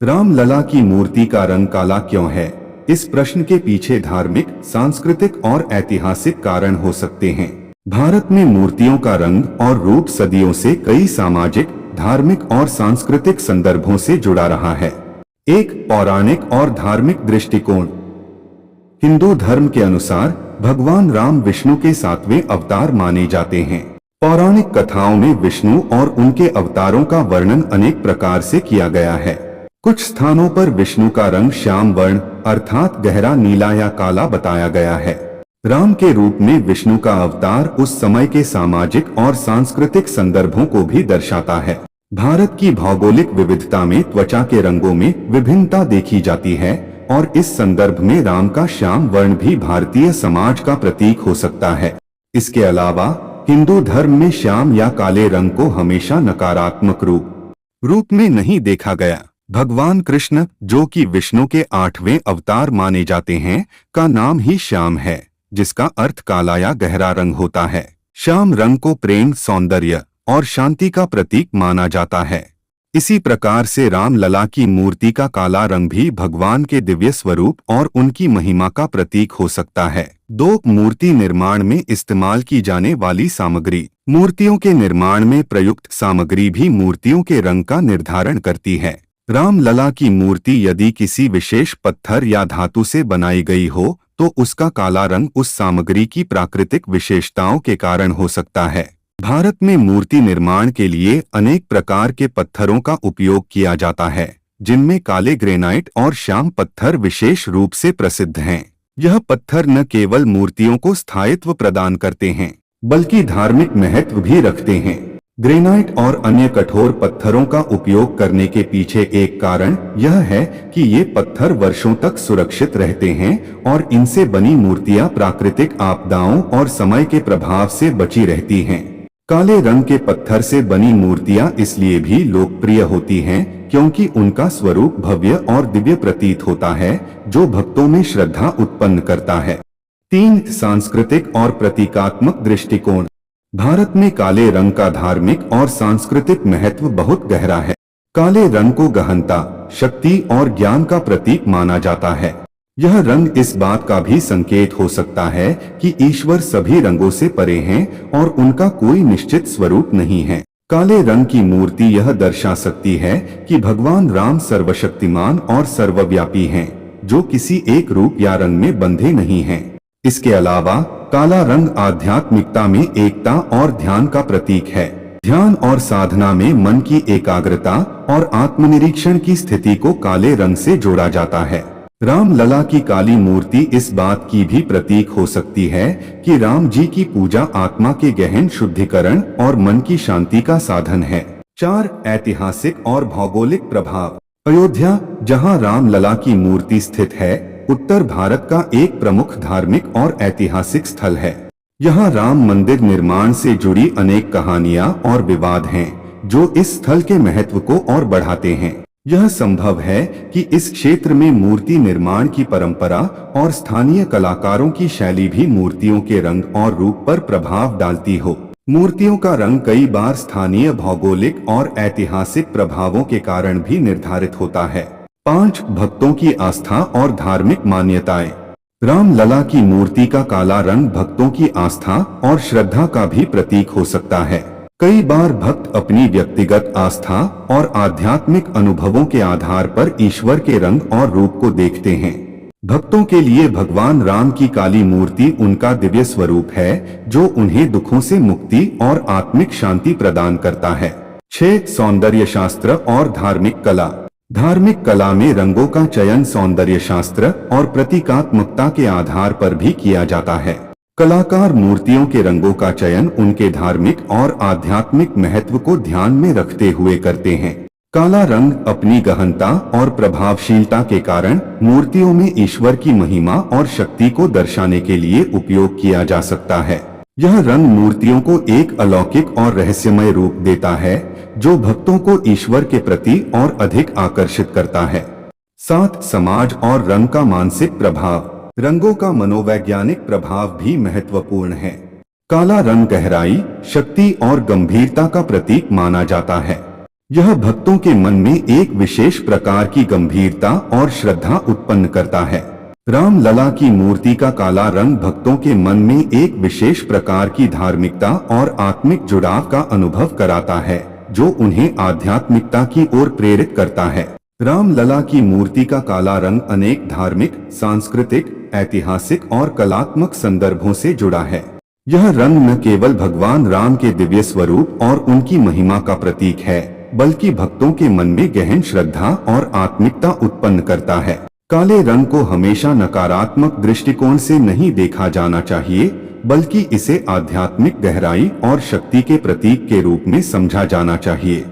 रामलला की मूर्ति का रंग काला क्यों है? इस प्रश्न के पीछे धार्मिक, सांस्कृतिक और ऐतिहासिक कारण हो सकते हैं। भारत में मूर्तियों का रंग और रूप सदियों से कई सामाजिक, धार्मिक और सांस्कृतिक संदर्भों से जुड़ा रहा है। एक पौराणिक और धार्मिक दृष्टिकोण। हिंदू धर्म के अनुसार भगवान राम विष्णु के 7वें अवतार माने जाते हैं। पौराणिक कथाओं में विष्णु और उनके अवतारों का वर्णन अनेक प्रकार से किया गया है। कुछ स्थानों पर विष्णु का रंग श्याम वर्ण अर्थात गहरा नीला या काला बताया गया है। राम के रूप में विष्णु का अवतार उस समय के सामाजिक और सांस्कृतिक संदर्भों को भी दर्शाता है। भारत की भौगोलिक विविधता में त्वचा के रंगों में विभिन्नता देखी जाती है और इस संदर्भ में राम का श्याम वर्ण भी भारतीय समाज का प्रतीक हो सकता है। इसके अलावा हिंदू धर्म में श्याम या काले रंग को हमेशा नकारात्मक रूप में नहीं देखा गया। भगवान कृष्ण, जो कि विष्णु के 8वें अवतार माने जाते हैं, का नाम ही श्याम है, जिसका अर्थ काला या गहरा रंग होता है। श्याम रंग को प्रेम, सौंदर्य और शांति का प्रतीक माना जाता है। इसी प्रकार से रामलला की मूर्ति का काला रंग भी भगवान के दिव्य स्वरूप और उनकी महिमा का प्रतीक हो सकता है। दो, मूर्ति निर्माण में इस्तेमाल की जाने वाली सामग्री। मूर्तियों के निर्माण में प्रयुक्त सामग्री भी मूर्तियों के रंग का निर्धारण करती है। रामलला की मूर्ति यदि किसी विशेष पत्थर या धातु से बनाई गई हो तो उसका काला रंग उस सामग्री की प्राकृतिक विशेषताओं के कारण हो सकता है। भारत में मूर्ति निर्माण के लिए अनेक प्रकार के पत्थरों का उपयोग किया जाता है, जिनमें काले ग्रेनाइट और श्याम पत्थर विशेष रूप से प्रसिद्ध हैं। यह पत्थर न केवल मूर्तियों को स्थायित्व प्रदान करते हैं, बल्कि धार्मिक महत्व भी रखते हैं। ग्रेनाइट और अन्य कठोर पत्थरों का उपयोग करने के पीछे एक कारण यह है कि ये पत्थर वर्षों तक सुरक्षित रहते हैं और इनसे बनी मूर्तियां प्राकृतिक आपदाओं और समय के प्रभाव से बची रहती हैं। काले रंग के पत्थर से बनी मूर्तियां इसलिए भी लोकप्रिय होती हैं क्योंकि उनका स्वरूप भव्य और दिव्य प्रतीत होता है, जो भक्तों में श्रद्धा उत्पन्न करता है। 3, सांस्कृतिक और प्रतीकात्मक दृष्टिकोण। भारत में काले रंग का धार्मिक और सांस्कृतिक महत्व बहुत गहरा है। काले रंग को गहनता, शक्ति और ज्ञान का प्रतीक माना जाता है। यह रंग इस बात का भी संकेत हो सकता है कि ईश्वर सभी रंगों से परे हैं और उनका कोई निश्चित स्वरूप नहीं है। काले रंग की मूर्ति यह दर्शा सकती है कि भगवान राम सर्वशक्तिमान और सर्वव्यापी हैं, जो किसी एक रूप या रंग में बंधे नहीं हैं। इसके अलावा काला रंग आध्यात्मिकता में एकता और ध्यान का प्रतीक है। ध्यान और साधना में मन की एकाग्रता और आत्मनिरीक्षण की स्थिति को काले रंग से जोड़ा जाता है। रामलला की काली मूर्ति इस बात की भी प्रतीक हो सकती है कि राम जी की पूजा आत्मा के गहन शुद्धिकरण और मन की शांति का साधन है। 4, ऐतिहासिक और भौगोलिक प्रभाव। अयोध्या, जहां रामलला की मूर्ति स्थित है, उत्तर भारत का एक प्रमुख धार्मिक और ऐतिहासिक स्थल है। यहाँ राम मंदिर निर्माण से जुड़ी अनेक कहानियां और विवाद हैं, जो इस स्थल के महत्व को और बढ़ाते हैं। यह संभव है कि इस क्षेत्र में मूर्ति निर्माण की परंपरा और स्थानीय कलाकारों की शैली भी मूर्तियों के रंग और रूप पर प्रभाव डालती हो। मूर्तियों का रंग कई बार स्थानीय भौगोलिक और ऐतिहासिक प्रभावों के कारण भी निर्धारित होता है। 5, भक्तों की आस्था और धार्मिक मान्यताएं। रामलला की मूर्ति का काला रंग भक्तों की आस्था और श्रद्धा का भी प्रतीक हो सकता है। कई बार भक्त अपनी व्यक्तिगत आस्था और आध्यात्मिक अनुभवों के आधार पर ईश्वर के रंग और रूप को देखते हैं। भक्तों के लिए भगवान राम की काली मूर्ति उनका दिव्य स्वरूप है, जो उन्हें दुखों से मुक्ति और आत्मिक शांति प्रदान करता है। 6, सौंदर्य शास्त्र और धार्मिक कला। धार्मिक कला में रंगों का चयन सौंदर्य शास्त्र और प्रतीकात्मकता के आधार पर भी किया जाता है। कलाकार मूर्तियों के रंगों का चयन उनके धार्मिक और आध्यात्मिक महत्व को ध्यान में रखते हुए करते हैं। काला रंग अपनी गहनता और प्रभावशीलता के कारण मूर्तियों में ईश्वर की महिमा और शक्ति को दर्शाने के लिए उपयोग किया जा सकता है। यह रंग मूर्तियों को एक अलौकिक और रहस्यमय रूप देता है, जो भक्तों को ईश्वर के प्रति और अधिक आकर्षित करता है। 7, समाज और रंग का मानसिक प्रभाव। रंगों का मनोवैज्ञानिक प्रभाव भी महत्वपूर्ण है। काला रंग गहराई, शक्ति और गंभीरता का प्रतीक माना जाता है। यह भक्तों के मन में एक विशेष प्रकार की गंभीरता और श्रद्धा उत्पन्न करता है। राम लला की मूर्ति का काला रंग भक्तों के मन में एक विशेष प्रकार की धार्मिकता और आत्मिक जुड़ाव का अनुभव कराता है, जो उन्हें आध्यात्मिकता की ओर प्रेरित करता है। राम लला की मूर्ति का काला रंग अनेक धार्मिक, सांस्कृतिक, ऐतिहासिक और कलात्मक संदर्भों से जुड़ा है। यह रंग न केवल भगवान राम के दिव्य स्वरूप और उनकी महिमा का प्रतीक है, बल्कि भक्तों के मन में गहन श्रद्धा और आत्मिकता उत्पन्न करता है। काले रंग को हमेशा नकारात्मक दृष्टिकोण से नहीं देखा जाना चाहिए, बल्कि इसे आध्यात्मिक गहराई और शक्ति के प्रतीक के रूप में समझा जाना चाहिए।